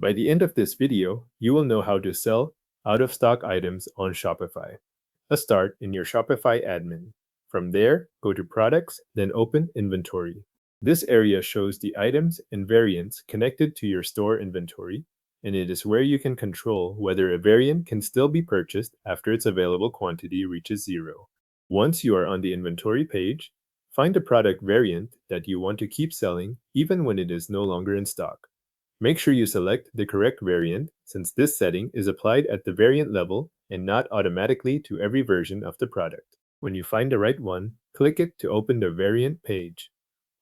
By the end of this video, you will know how to sell out-of-stock items on Shopify. Let's start in your Shopify admin. From there, go to Products, then open Inventory. This area shows the items and variants connected to your store inventory, and it is where you can control whether a variant can still be purchased after its available quantity reaches zero. Once you are on the inventory page, find a product variant that you want to keep selling even when it is no longer in stock. Make sure you select the correct variant, since this setting is applied at the variant level and not automatically to every version of the product. When you find the right one, click it to open the variant page.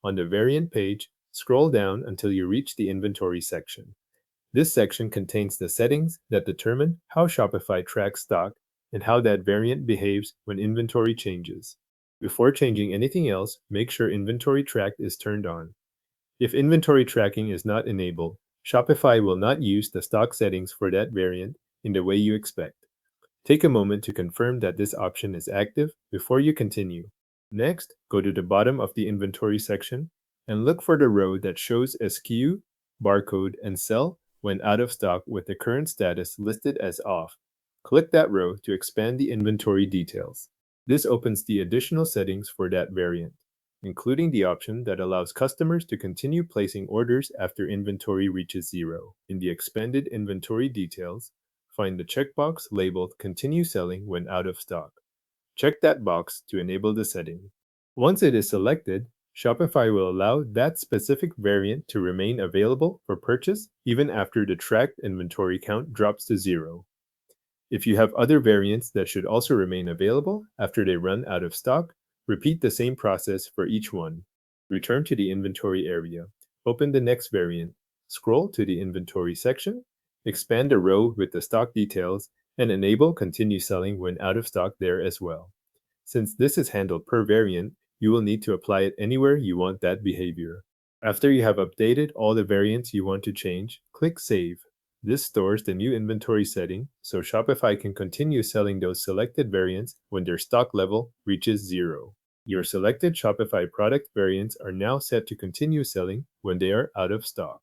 On the variant page, scroll down until you reach the inventory section. This section contains the settings that determine how Shopify tracks stock and how that variant behaves when inventory changes. Before changing anything else, make sure Inventory Track is turned on. If inventory tracking is not enabled, Shopify will not use the stock settings for that variant in the way you expect. Take a moment to confirm that this option is active before you continue. Next, go to the bottom of the inventory section and look for the row that shows SKU, barcode, and sell when out of stock with the current status listed as off. Click that row to expand the inventory details. This opens the additional settings for that variant, including the option that allows customers to continue placing orders after inventory reaches zero. In the expanded inventory details, find the checkbox labeled Continue Selling when out of stock. Check that box to enable the setting. Once it is selected, Shopify will allow that specific variant to remain available for purchase even after the tracked inventory count drops to zero. If you have other variants that should also remain available after they run out of stock, repeat the same process for each one. Return to the inventory area. Open the next variant. Scroll to the inventory section. Expand the row with the stock details and enable Continue Selling when out of stock there as well. Since this is handled per variant, you will need to apply it anywhere you want that behavior. After you have updated all the variants you want to change, click Save. This stores the new inventory setting, so Shopify can continue selling those selected variants when their stock level reaches zero. Your selected Shopify product variants are now set to continue selling when they are out of stock.